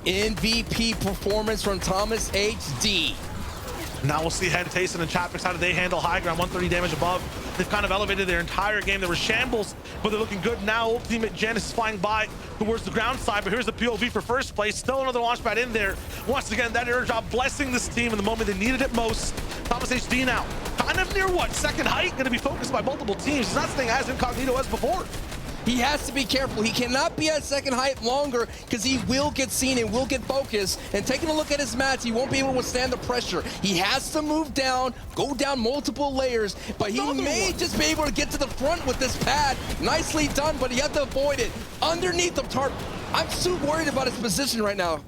MVP performance from Thomas HD. Now we'll see Head, Tayson, and Chapix. How do they handle high ground? 130 damage above. They've kind of elevated their entire game. There were shambles, but they're looking good now. Ultimate Janice is flying by towards the ground side, but here's the POV for first place. Still another launch pad in there. Once again, that air job blessing this team in the moment they needed it most. Thomas HD now, kind of near what? Second height, going to be focused by multiple teams. He's not staying as incognito as before. He has to be careful. He cannot be at second height longer because he will get seen and will get focused. And taking a look at his mats, he won't be able to withstand the pressure. He has to move down, go down multiple layers, but he may just be able to get to the front with this pad. Nicely done, but he has to avoid it. Underneath the tarp, I'm so worried about his position right now.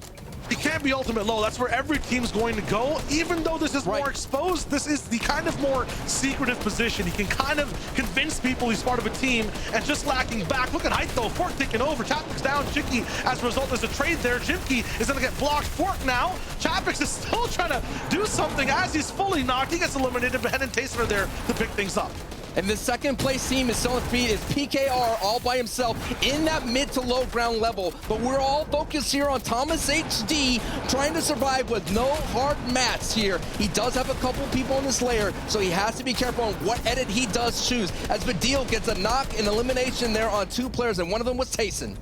He can't be ultimate low. That's where every team's going to go. Even though this is more exposed, this is the kind of more secretive position. He can kind of convince people he's part of a team and just lacking back. Look at height though. Fork taking over. Chapix down. Chicky, as a result, there's a trade there. Jimky is going to get blocked. Fork now. Chapix is still trying to do something as he's fully knocked. He gets eliminated, but Head and Tayson are there to pick things up. And the second place team is still on feet is PKR all by himself in that mid to low ground level. But we're all focused here on Thomas HD trying to survive with no hard mats here. He does have a couple people in this layer, so he has to be careful on what edit he does choose. As Vidil gets a knock and elimination there on two players, and one of them was Tayson.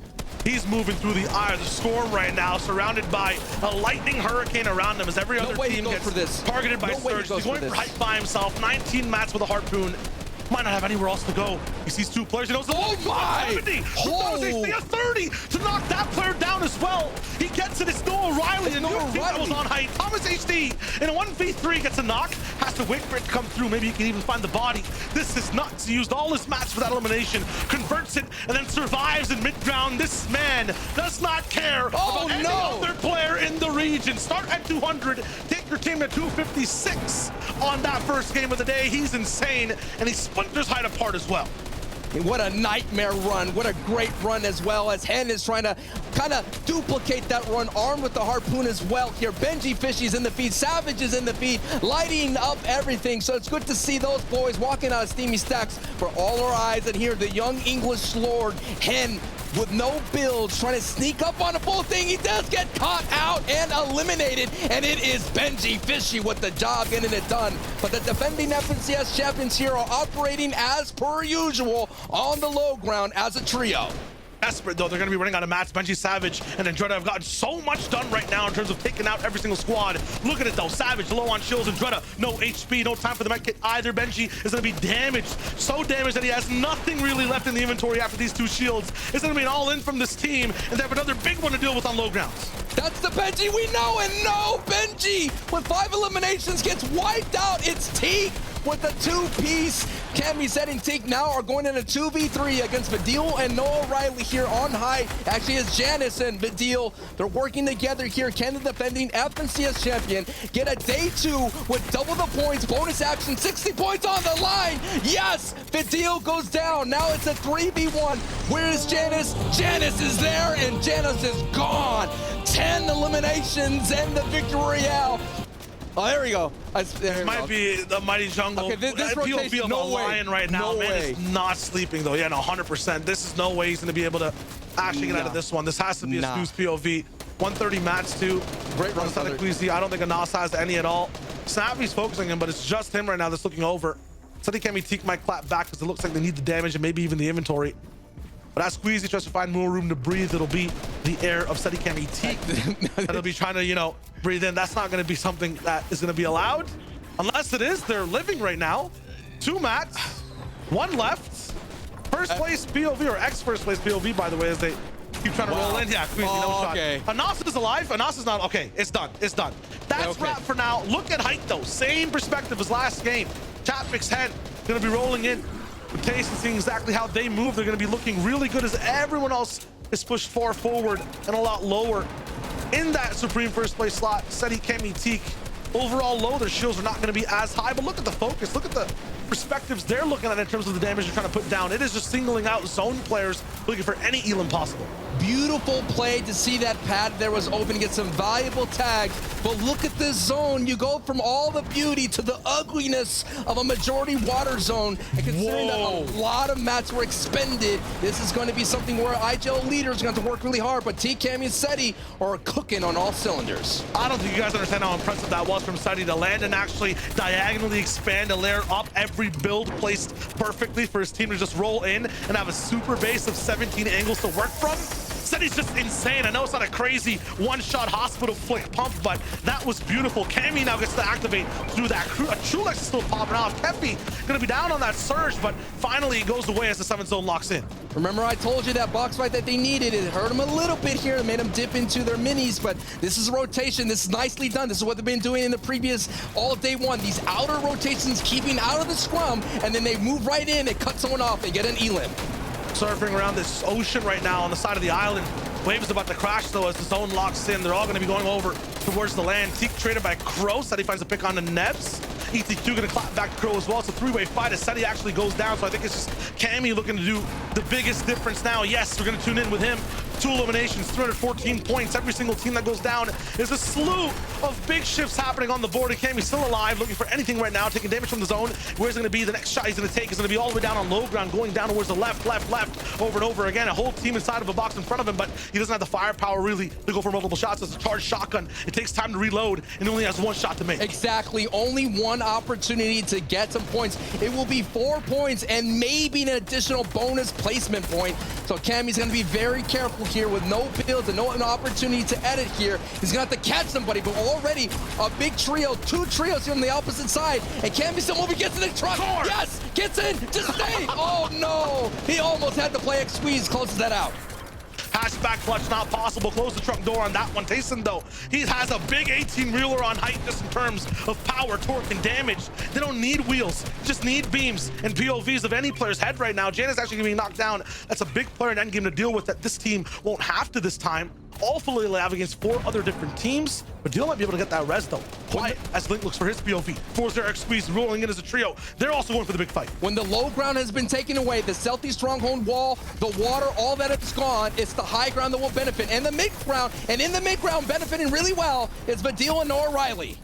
He's moving through the eye of the storm right now, surrounded by a lightning hurricane around him as every other team gets targeted by Surge. He's going for height by himself. 19 mats with a harpoon. Might not have anywhere else to go. He sees two players. He knows oh my! 70. He has 30 to knock that player down as well. He gets it. It's no O'Reilly, and no think that was on height. Thomas HD in a 1v3 gets a knock. Has to wait for it to come through. Maybe he can even find the body. This is nuts. He used all his mats for that elimination, converts it, and then survives in mid-ground. This man does not care about any other player in the region. Start at 200. Take your team to 256 on that first game of the day. He's insane, and he splinters height apart as well. What a nightmare run. What a great run as well, as Hen is trying to kind of duplicate that run, armed with the harpoon as well here. Benji Fishy's in the feed, Savage is in the feed, lighting up everything. So it's good to see those boys walking out of steamy stacks for all our eyes. And here, the young English Lord, Hen, with no builds, trying to sneak up on the full thing. He does get caught out and eliminated, and it is Benji Fishy with the job getting it done. But the defending FNCS champions here are operating as per usual on the low ground as a trio. Desperate though, they're going to be running out of mats. Benji, Savage, and Andretta have gotten so much done right now in terms of taking out every single squad. Look at it though, Savage low on shields, Andretta no HP, no time for the med kit either. Benji is going to be damaged, so damaged that he has nothing really left in the inventory after these two shields. It's going to be an all-in from this team, and they have another big one to deal with on low grounds. That's the Benji we know, and no, Benji with 5 eliminations gets wiped out. It's Teak with the two-piece. Cammy setting Teak now are going in a 2v3 against Vidil and Noah Riley here on high. Actually, it's Janice and Vidil. They're working together here. Can the defending FNCS champion get a day 2 with double the points, bonus action, 60 points on the line? Yes, Vidil goes down. Now it's a 3v1. Where is Janice? Janice is there, and Janice is gone. 10 eliminations and the victory royale. Oh, there we go. This might be the mighty jungle. Okay, this rotation, no lion right now. No man way. is not sleeping though. Yeah, no, 100%. This is no way he's gonna be able to actually get out of this one. This has to be a snooze POV. 130 mats too. Great run, Queasy. I don't think Anas has any at all. Snappy's focusing him, but it's just him right now that's looking over. Suddenly Kemi Teak might clap back because it looks like they need the damage and maybe even the inventory. But as Squeezy tries to find more room to breathe, it'll be the air of Steady Kemi Teak that'll be trying to, you know, breathe in. That's not going to be something that is going to be allowed. Unless it is, they're living right now. 2 mats, 1 left. First place POV, or ex-first place POV, by the way, as they keep trying to roll in. Yeah, Squeezy, no shot. Anas is alive. Anas is not. Okay, it's done. It's done. That's wrap for now. Look at height, though. Same perspective as last game. Chapvik's Head going to be rolling in. With Tayson seeing exactly how they move, they're going to be looking really good as everyone else is pushed far forward and a lot lower in that supreme first place slot. Steady Kemi Teak overall low, their shields are not going to be as high, but look at the focus, look at the perspectives they're looking at in terms of the damage they're trying to put down. It is just singling out zone players looking for any elim possible. beautiful play to see that pad there was open to get some valuable tags. But look at this zone. You go from all the beauty to the ugliness of a majority water zone. And considering that a lot of mats were expended, this is going to be something where IGL leaders are going to have to work really hard. But Cammy and Seti are cooking on all cylinders. I don't think you guys understand how impressive that was from Seti to land and actually diagonally expand a layer up. Every build placed perfectly for his team to just roll in and have a super base of 17 angles to work from. Seti's just insane. I know it's not a crazy one-shot hospital flick pump, but that was beautiful. Cammy now gets to activate through that. Trulex is still popping off. Kepi gonna be down on that surge, but finally it goes away as the 7th zone locks in. Remember, I told you that box fight that they needed. It hurt them a little bit here. It made them dip into their minis, but this is a rotation. This is nicely done. This is what they've been doing in the previous all day one. These outer rotations keeping out of the scrum, and then they move right in, they cut someone off, they get an elim. Surfing around this ocean right now on the side of the island. Wave is about to crash though as the zone locks in. They're all going to be going over towards the land. Teak traded by Crow. Seti finds a pick on the Nebs. ETQ going to clap back to Crow as well. It's a three-way fight as Seti actually goes down. So I think it's just Cammy looking to do the biggest difference now. Yes, we're going to tune in with him. 2 eliminations, 314 points. Every single team that goes down is a slew of big shifts happening on the board. And Cammy's still alive, looking for anything right now, taking damage from the zone. Where's it going to be? The next shot he's going to take is going to be all the way down on low ground, going down towards the left, over and over again. A whole team inside of a box in front of him, but he doesn't have the firepower really to go for multiple shots. It's a charged shotgun. It takes time to reload, and he only has 1 shot to make. Exactly. Only 1 opportunity to get some points. It will be 4 points and maybe an additional bonus placement point. So Cammy's going to be very careful here with no build and no opportunity to edit here. He's going to have to catch somebody, but already a big trio, 2 trios here on the opposite side, and Cammy still moving, gets in the truck. Yes, gets in, just stay. Oh no, he almost had the play X squeeze, closes that out. Hatchback clutch not possible. Close the truck door on that one. Tayson though, he has a big 18 reeler on height just in terms of power, torque, and damage. They don't need wheels, just need beams and POVs of any player's head right now. Janet's actually gonna be knocked down. That's a big player in endgame to deal with that this team won't have to this time. All fully alive against 4 other different teams, but Deal might be able to get that res though. Quiet as Link looks for his POV. 4-0 squeeze rolling in as a trio. They're also going for the big fight. When the low ground has been taken away, the Celtics stronghold wall, the water, all that is gone, it's the high ground that will benefit, and the mid ground, and in the mid ground benefiting really well is Vadil and Noah Riley.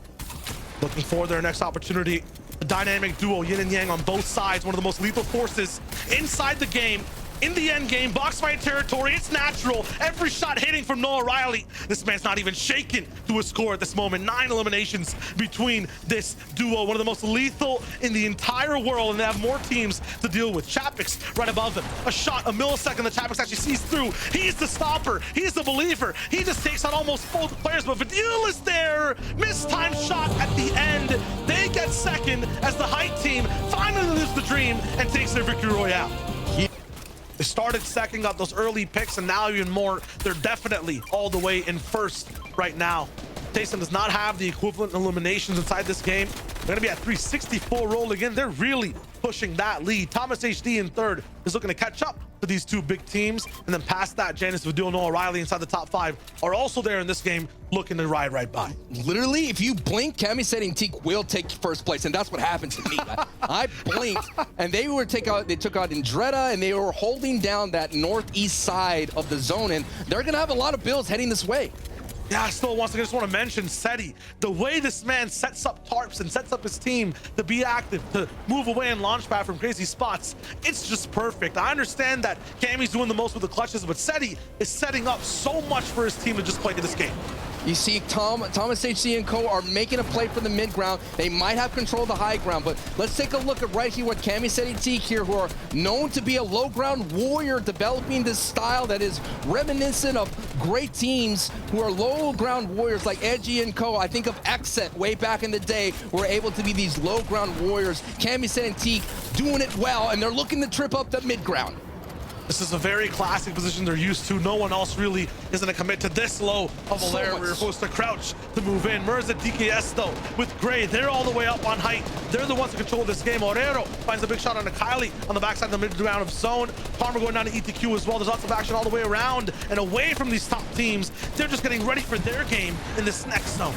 Looking for their next opportunity. A dynamic duo, yin and yang on both sides. One of the most lethal forces inside the game. In the end game, box fight territory, it's natural. Every shot hitting from Noah Riley. This man's not even shaken to a score at this moment. 9 eliminations between this duo. One of the most lethal in the entire world, and they have more teams to deal with. Chapix right above them. A shot, a millisecond that Chapix actually sees through. He's the stopper. He's the believer. He just takes out almost both players, but Vadil is there. Mistimed shot at the end. They get second as the Height team finally lives the dream and takes their victory royale. They started second, got those early picks, and now even more. They're definitely all the way in first right now. Tayson does not have the equivalent eliminations inside this game. They're going to be at 364 rolling in. They're really pushing that lead. Thomas HD in third is looking to catch up to these 2 big teams. And then past that, Janice Vadil and Noah Riley inside the top 5 are also there in this game looking to ride right by. Literally, if you blink, Cammy Seti and Teak will take first place, and that's what happened to me. I blinked, and they took out Indretta, and they were holding down that northeast side of the zone, and they're going to have a lot of builds heading this way. Yeah, still once again, I just want to mention Seti. The way this man sets up tarps and sets up his team to be active, to move away and launch pad from crazy spots, it's just perfect. I understand that Cammy's doing the most with the clutches, but Seti is setting up so much for his team to just play to this game. You see Thomas HC and co are making a play for the mid ground. They might have control of the high ground, but let's take a look at right here what Cammy Seti Teak here, who are known to be a low ground warrior, developing this style that is reminiscent of great teams who are low ground warriors like Edgy and co. I think of Accent way back in the day, were able to be these low ground warriors. Cammy Seti Teak doing it well, and they're looking to trip up the mid ground. This is a very classic position they're used to. No one else really is going to commit to this low of a layer where you're supposed to crouch to move in. Mirza DKS though with Gray, they're all the way up on height. They're the ones to control this game. Orero finds a big shot on a Kylie on the backside of the mid round of zone. Palmer going down to ETQ as well. There's lots of action all the way around and away from these top teams. They're just getting ready for their game in this next zone.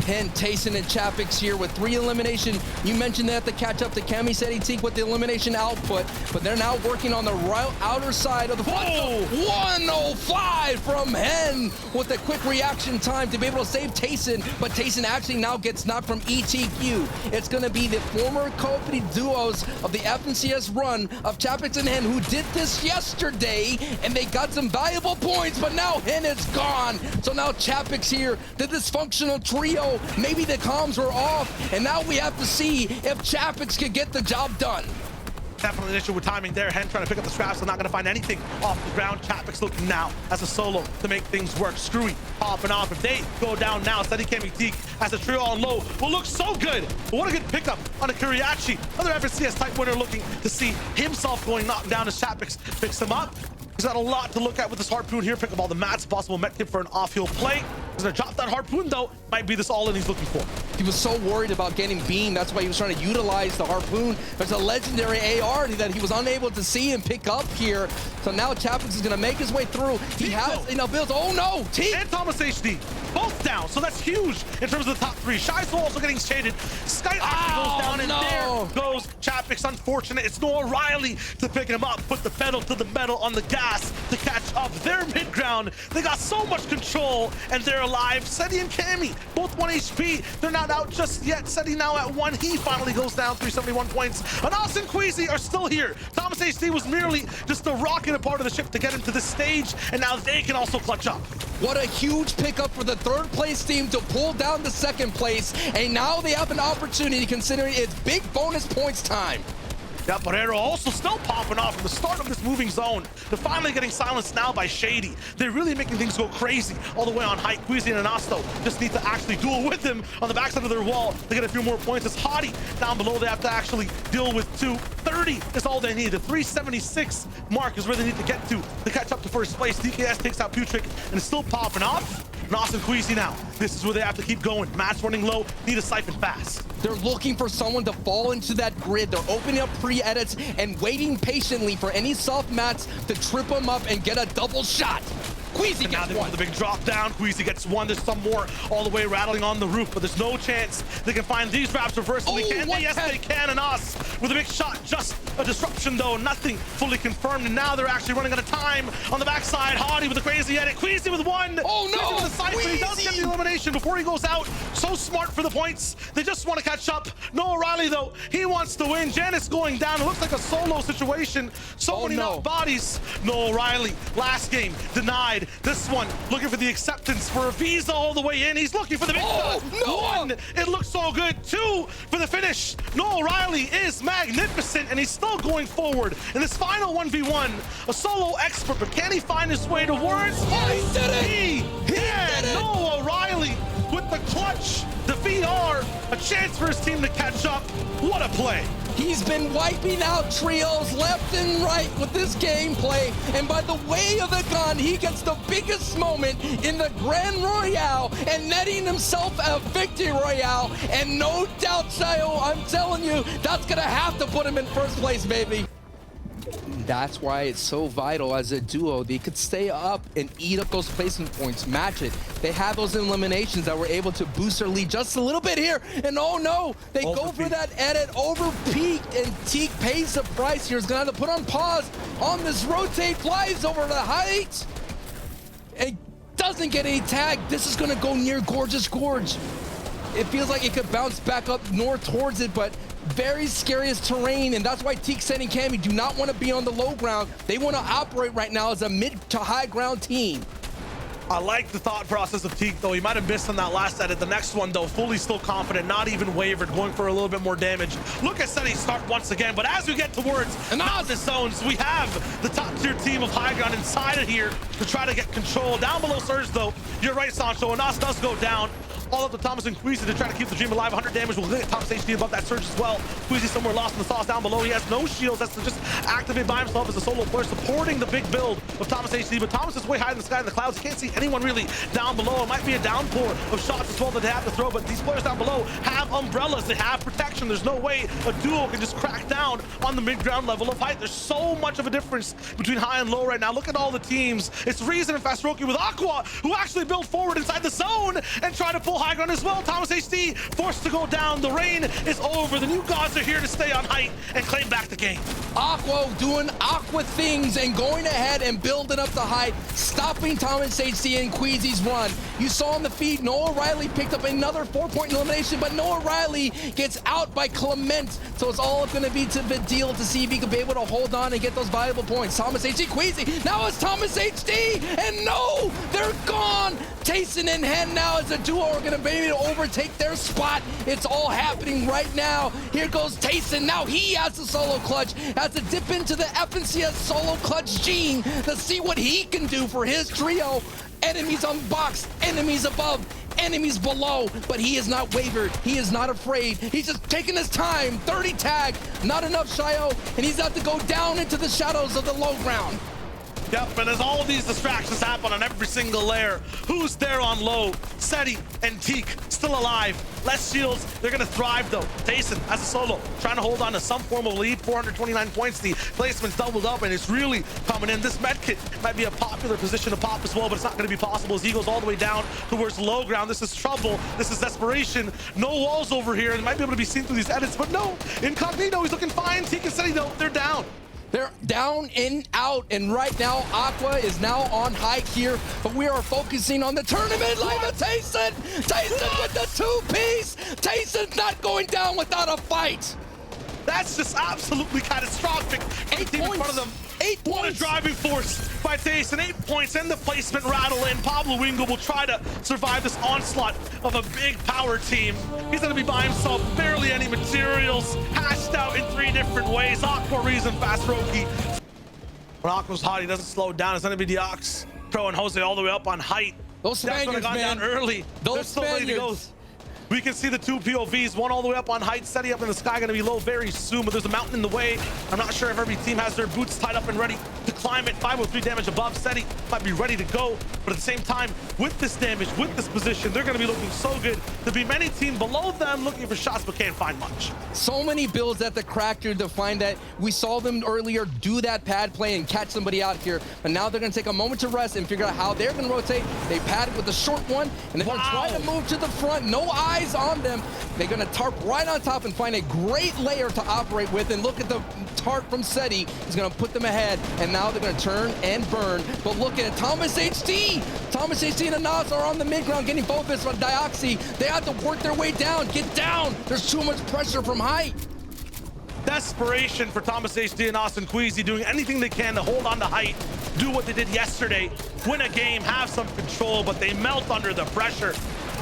Hen, Tayson, and Chapix here with 3 elimination. You mentioned they have to catch up to Camiseti Teak with the elimination output, but they're now working on the outer side of the 105 from Hen with a quick reaction time to be able to save Tayson, but Tayson actually now gets knocked from ETQ. It's going to be the former co-operating duos of the FNCS run of Chapix and Hen who did this yesterday, and they got some valuable points, but now Hen is gone. So now Chapix here, the dysfunctional trio, maybe the comms were off, and now we have to see if Chapix can get the job done. Definitely an issue with timing there. Hen trying to pick up the scraps, so not going to find anything off the ground. Chapix looking now as a solo to make things work. Screwy popping off. If they go down now, Steadicam Teak as a trio on low will look so good. But what a good pickup on a Kuriachi. Another FNCS type winner looking to see himself going knocked down as Chapix picks him up. He's got a lot to look at with this harpoon here. Pick up all the mats, possible met tip for an off-heal play. He's gonna drop that harpoon though. Might be this all-in he's looking for. He was so worried about getting beamed. That's why he was trying to utilize the harpoon. There's a legendary AR that he was unable to see and pick up here. So now Chapix is gonna make his way through. He has enough builds. Oh no, T and Thomas HD both down. So that's huge in terms of the top 3. Shizo also getting shaded. Sky goes down, and there goes Chapix. Unfortunate. It's Noah Riley to pick him up. Put the pedal to the metal on the gas to catch up. Their mid ground. They got so much control, and they're alive. Seti and Cammy, both 1 HP. They're not out just yet. Seti now at 1. He finally goes down 371 points. Anas and Queasy are still here. Thomas HD was merely just a rocket a part of the ship to get into this stage, and now they can also clutch up. What a huge pickup for the 3rd place team to pull down the 2nd place, and now they have an opportunity considering it's big bonus points time. Yeah, Barrero also still popping off from the start of this moving zone. They're finally getting silenced now by Shady. They're really making things go crazy all the way on height. Queasy and Anasto just need to actually duel with them on the backside of their wall to get a few more points. It's Hottie down below. They have to actually deal with 230 is all they need. The 376 mark is where they need to get to catch up to 1st place. DKS takes out Putrick and it's still popping off. Nas and Queasy now. This is where they have to keep going. Match running low, need a siphon fast. They're looking for someone to fall into that grid. They're opening up pre-edits and waiting patiently for any soft mats to trip them up and get a double shot. Queasy gets one. The big drop down. Queasy gets 1. There's some more all the way rattling on the roof, but there's no chance they can find these wraps reversibly. Can they? Yes, they can. And us with a big shot. Just a disruption though. Nothing fully confirmed. And now they're actually running out of time on the backside. Hottie with a crazy edit. Queasy with 1. Oh no! With a siphon. He does get the elimination before he goes out. So smart for the points. They just want to catch up. Noah Riley though, he wants to win. Janice going down. It looks like a solo situation. So many knocked bodies. Noah Riley, last game, denied. This one, looking for the acceptance for a visa all the way in. He's looking for the big shot. 1, it looks so good. 2 for the finish. Noah Riley is magnificent, and he's still going forward in this final 1v1. A solo expert, but can he find his way towards? He did it! He did it! Noah Riley with the clutch defeat R. A chance for his team to catch up. What a play. He's been wiping out trios left and right with this gameplay, and by the way of the gun, he gets the biggest moment in the Grand Royale and netting himself a victory royale, and no doubt, Sayo, I'm telling you, that's gonna have to put him in 1st place, baby. That's why it's so vital as a duo. They could stay up and eat up those placement points, match it. They have those eliminations that were able to boost their lead just a little bit here. And oh no, they go for that edit over peak, and Teak pays the price here. He's gonna have to put on pause on this rotate, flies over the height, and doesn't get any tag. This is gonna go near Gorgeous Gorge. It feels like it could bounce back up north towards it, but very scariest terrain, and that's why Teak, Sen, and Cammy do not want to be on the low ground. They want to operate right now as a mid to high ground team. I like the thought process of Teak, though. He might have missed on that last edit. The next one, though, fully still confident, not even wavered, going for a little bit more damage. Look at Seti start once again, but as we get towards mountain zones, we have the top-tier team of high ground inside of here to try to get control. Down below Surge, though, you're right, Sancho. Anas does go down. All up to Thomas and Queasy to try to keep the dream alive. 100 damage will get Thomas HD above that Surge as well. Queasy somewhere lost in the sauce down below. He has no shields. That's to just activate by himself as a solo player, supporting the big build of Thomas HD. But Thomas is way high in the sky in the clouds. He can't see anyone really down below. It might be a downpour of shots as well that they have to throw, but these players down below have umbrellas. They have protection. There's no way a duo can just crack down on the mid-ground level of height. There's so much of a difference between high and low right now. Look at all the teams. It's Reason and Fastroki with Aqua, who actually build forward inside the zone and try to pull high ground as well. Thomas HD forced to go down. The rain is over. The new gods are here to stay on height and claim back the game. Aqua doing Aqua things and going ahead and building up the height, stopping Thomas HD and Queasy's run. You saw on the feed, Noah Riley picked up another 4-point elimination, but Noah Riley gets out by Clement. So it's all going to be to Vidil to see if he can be able to hold on and get those valuable points. Thomas HD, Queasy, now it's Thomas HD, and no, they're gone. Tayson and Hen now as a duo are going to be able to overtake their spot. It's all happening right now. Here goes Tayson. Now he has the solo clutch, has to dip into the FNCS solo clutch gene to see what he can do for his trio. Enemies on box, enemies above, enemies below, but he is not wavered. He is not afraid. He's just taking his time. 30 tag, not enough Shio, and he's about to go down into the shadows of the low ground. Yep, and as all of these distractions happen on every single layer, who's there on low? Seti and Teak still alive. Less shields, they're gonna thrive though. Tayson as a solo, trying to hold on to some form of lead, 429 points. The placement's doubled up and it's really coming in. This medkit might be a popular position to pop as well, but it's not gonna be possible as he goes all the way down towards low ground. This is trouble, this is desperation. No walls over here, and it might be able to be seen through these edits, but no, Incognito, he's looking fine. Teak and Seti though, they're down. They're down and out, and right now Aqua is now on high here, but we are focusing on the tournament live at Tayson. Tayson with the two-piece. Tayson's not going down without a fight. That's just absolutely catastrophic. 8 team in points. front of them. 8 What a points. driving force by Tayson. 8 points and the placement rattle in. Pablo Wingo will try to survive this onslaught of a big power team. He's gonna be buying himself barely any materials, hashed out in 3 different ways. Aqua, Reason, Fast Roki. When Aqua's hot, he doesn't slow down. It's gonna be Deox, Pro, and Jose all the way up on height. Those Spaniards, gone man. down early. Those They're still ready to go. Spaniards. We can see the 2 POVs, one all the way up on height, Seti up in the sky, gonna be low very soon, but there's a mountain in the way. I'm not sure if every team has their boots tied up and ready to climb it. 503 damage above. Seti might be ready to go, but at the same time, with this damage, with this position, they're gonna be looking so good. There'll be many teams below them looking for shots, but can't find much. So many builds at the Cracker to find that. We saw them earlier do that pad play and catch somebody out here, but now they're gonna take a moment to rest and figure out how they're gonna rotate. They padded with the short one, and they're gonna try to move to the front. No eyes on them. They're gonna tarp right on top and find a great layer to operate with, and look at the tarp from Seti. He's gonna put them ahead, and now they're gonna turn and burn. But look at Thomas HD. Thomas HD and Anas are on the mid ground getting focused on Dioxy. They have to work their way down. Get down. There's too much pressure from height. Desperation for Thomas HD and Austin Queasy doing anything they can to hold on to height, do what they did yesterday, win a game, have some control, but they melt under the pressure.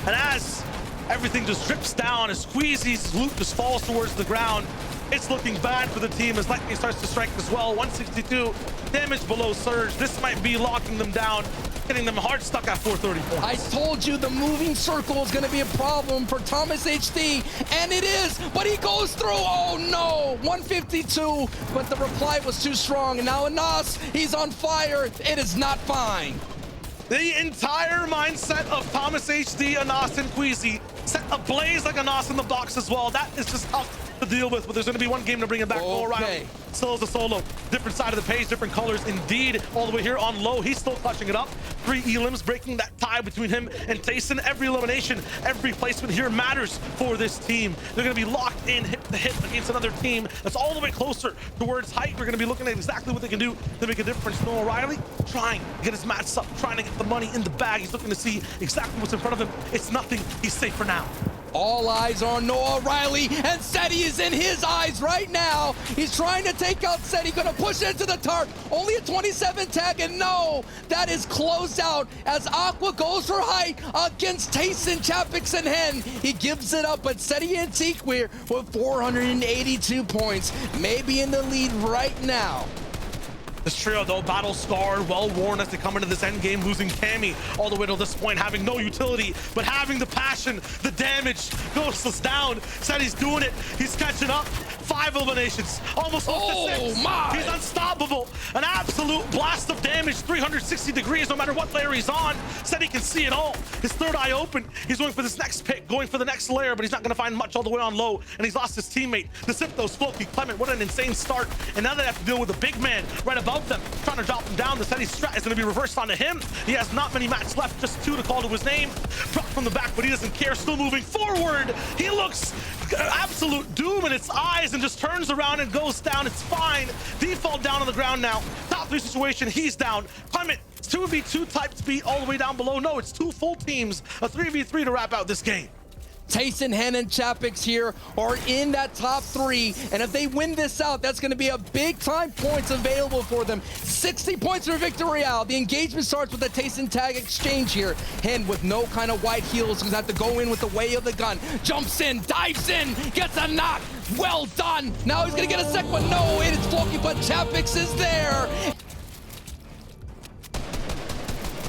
And as everything just drips down, as Queasy's loot just falls towards the ground, it's looking bad for the team as Lightning starts to strike as well. 162 damage below Surge. This might be locking them down, getting them hard stuck at 430 points. I told you the moving circle is going to be a problem for Thomas HD, and it is, but he goes through. Oh no, 152, but the reply was too strong, and now Anas, he's on fire. It is not fine. The entire mindset of Thomas HD, Anas, and Queasy set ablaze like Anas in the box as well. That is just tough to deal with, but there's going to be one game to bring it back. O'Reilly still as a solo, different side of the page, different colors indeed. All the way here on low, he's still clutching it up. 3 elims breaking that tie between him and Tayson. Every elimination, every placement here matters for this team. They're going to be locked in hip to hip against another team that's all the way closer towards height. We're going to be looking at exactly what they can do to make a difference. Noah Riley trying to get his mats up, trying to get the money in the bag. He's looking to see exactly what's in front of him. It's nothing. He's safe for now. All eyes on Noah Riley, and Seti is in his eyes right now. He's trying to take out Seti, gonna push into the tarp. Only a 27 tag, and no, that is closed out as Aqua goes for height against Tayson, Chapix, and Hen. He gives it up, but Seti and Teakwir with 482 points, maybe in the lead right now. This trio, though, battle scarred, well worn as they come into this end game, losing Cammy all the way to this point, having no utility, but having the passion, the damage. Ghost us down. Said he's doing it. He's catching up. 5 eliminations, almost up to 6. My. He's unstoppable. An absolute blast of damage, 360 degrees, no matter what layer he's on. Said he can see it all. His third eye open. He's going for this next pick, going for the next layer, but he's not going to find much all the way on low, and he's lost his teammate. The Sipto, Spokey, Clement, what an insane start. And now they have to deal with a big man right above above them, trying to drop them down. The steady strat is going to be reversed onto him. He has not many mats left, just 2 to call to his name. Dropped from the back, but he doesn't care. Still moving forward. He looks absolute doom in its eyes and just turns around and goes down. It's fine. Default down on the ground now. Top 3 situation, he's down. Clement, 2v2 type speed all the way down below. No, it's 2 full teams, a 3v3 to wrap out this game. Tayson, Hen, and Chapix here are in that top 3, and if they win this out, that's going to be a big time points available for them. 60 points for Victor Royale. The engagement starts with the Tayson tag exchange here. Hen with no kind of white heels, he's going to have to go in with the way of the gun. Jumps in, dives in, gets a knock. Well done. Now he's going to get a second one. No, it is Floki, but Chapix is there.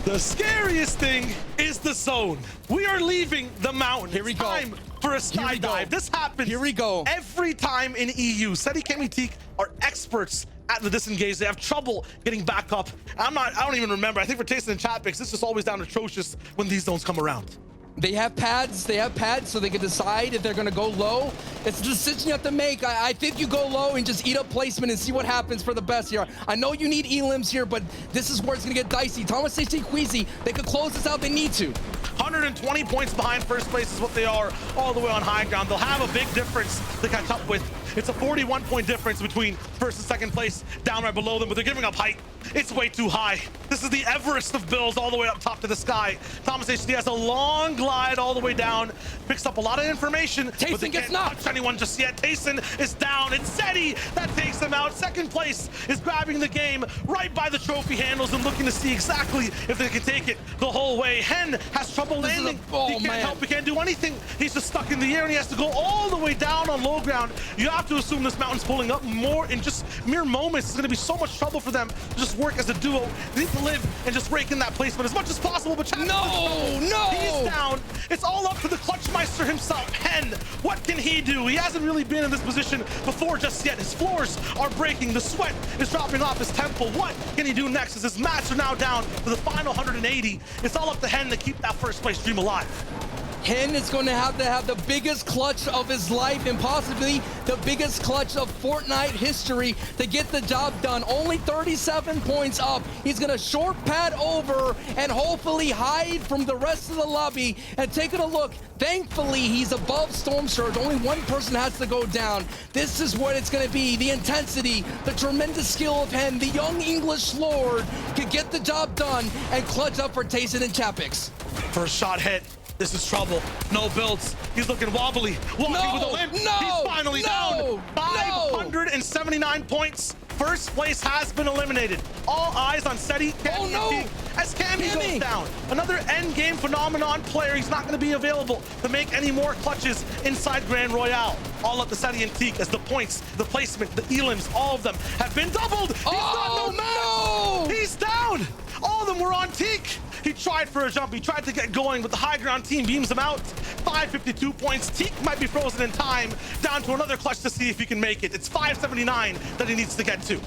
The scariest thing is the zone. We are leaving the mountain. Here we go. Time for a skydive. This happens Here we go. every time in EU. Seti, Kemi, Teak are experts at the disengage. They have trouble getting back up. I don't even remember. I think for Tayson and Chapix, this is always down atrocious when these zones come around. They have pads so they can decide if they're gonna go low. It's a decision you have to make. I think you go low and just eat up placement and see what happens for the best here. I know you need elims here, but this is where it's gonna get dicey. Thomas HC Queasy, they could close this out, they need to. 120 points behind first place is what they are all the way on high ground. They'll have a big difference to catch up with. It's a 41-point difference between first and second place down right below them, but they're giving up height. It's way too high. This is the Everest of builds all the way up top to the sky. Thomas HD has a long glide all the way down, picks up a lot of information, but they can't touch anyone just yet. Tayson is down. It's Seti that takes him out. Second place is grabbing the game right by the trophy handles and looking to see exactly if they can take it the whole way. Hen has trouble landing. He can't help, he can't do anything. He's just stuck in the air and he has to go all the way down on low ground. You have to assume this mountain's pulling up more in just mere moments. It's going to be so much trouble for them to just work as a duo. They need to live and just rake in that placement as much as possible, but no, he's down. It's all up to the Clutchmeister himself. Hen, what can he do? He hasn't really been in this position before just yet. His floors are breaking. The sweat is dropping off his temple. What can he do next as his mats are now down to the final 180? It's all up to Hen to keep that first place dream alive. Hen is going to have the biggest clutch of his life and possibly the biggest clutch of Fortnite history to get the job done. Only 37 points up. He's going to short pad over and hopefully hide from the rest of the lobby. And taking a look, thankfully he's above Storm Surge. Only one person has to go down. This is what it's going to be. The intensity, the tremendous skill of Hen, the young English lord could get the job done and clutch up for Tayson and Chapix. First shot hit. This is trouble. No builds. He's looking wobbly. Walking with a limp. He's finally down. 579 points. First place has been eliminated. All eyes on Seti. As Cammy goes down. Another end game phenomenon player. He's not going to be available to make any more clutches inside Grand Royale. All up to Seti and Teak as the points, the placement, the elims, all of them have been doubled. He's down. All of them were on Teak. He tried for a jump. He tried to get going, but the high ground team beams him out. 552 points. Teak might be frozen in time. Down to another clutch to see if he can make it. It's 579 that he needs to get to.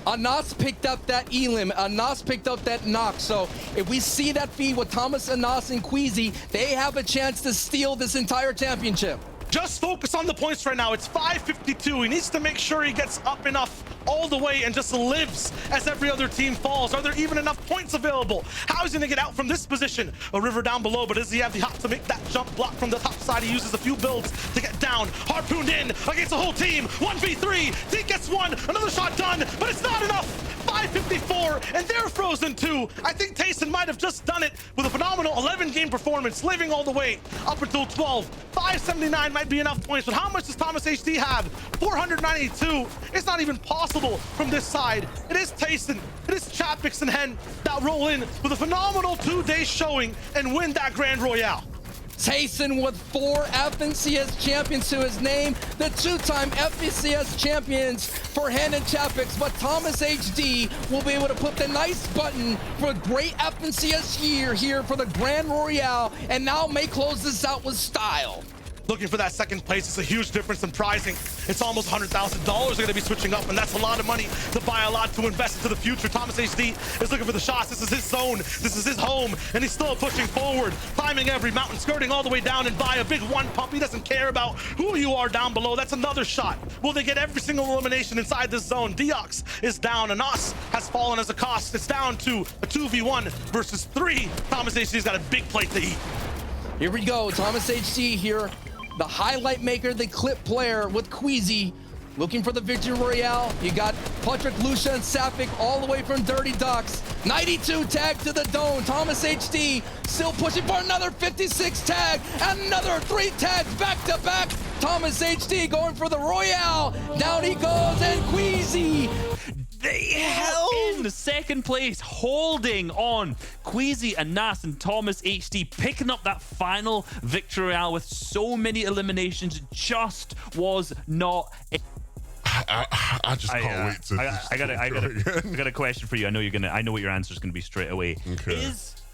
Anas picked up that elim. Anas picked up that knock. So if we see that feed with Thomas, Anas, and Queasy, they have a chance to steal this entire championship. Just focus on the points right now. It's 552. He needs to make sure he gets up enough all the way and just lives as every other team falls. Are there even enough points available? How is he gonna get out from this position? A river down below, but does he have the hop to make that jump block from the top side? He uses a few builds to get down. Harpooned in against the whole team. 1v3. Teak gets one. Another shot done, but it's not enough. 554, and they're frozen too. I think Tayson might have just done it with a phenomenal 11-game performance, living all the way up until 12. 579 might be enough points, but how much does Thomas HD have? 492. It's not even possible from this side. It is Tayson, it is Chapix and Hen that roll in with a phenomenal 2-day showing and win that Grand Royale. Tayson with 4 FNCS champions to his name, the 2-time FNCS champions for Hen and Chapix, but Thomas HD will be able to put the nice button for a great FNCS year here for the Grand Royale, and now may close this out with style. looking for that second place. It's a huge difference in pricing. It's almost $100,000 are going to be switching up, and that's a lot of money to buy a lot to invest into the future. Thomas HD is looking for the shots. This is his zone. This is his home, and he's still pushing forward, climbing every mountain, skirting all the way down and by a big one pump. He doesn't care about who you are down below. That's another shot. Will they get every single elimination inside this zone? Deox is down, and Us has fallen as a cost. It's down to a 2v1 versus 3. Thomas HD's got a big plate to eat. Here we go. Thomas HD here, the highlight maker, the clip player with Queasy, looking for the victory royale. You got Patrick, Lucia, and Sapphic all the way from Dirty Ducks. 92 tag to the dome. Thomas HD still pushing for another 56 tag. Another 3 tags back to back. Thomas HD going for the royale. Down he goes, and Queasy. They held in second place, holding on. Queasy and Nas and Thomas HD picking up that final victory royale with so many eliminations. Just was not. I just can't wait to. I got a question for you. I know what your answer is gonna be straight away. Okay. Is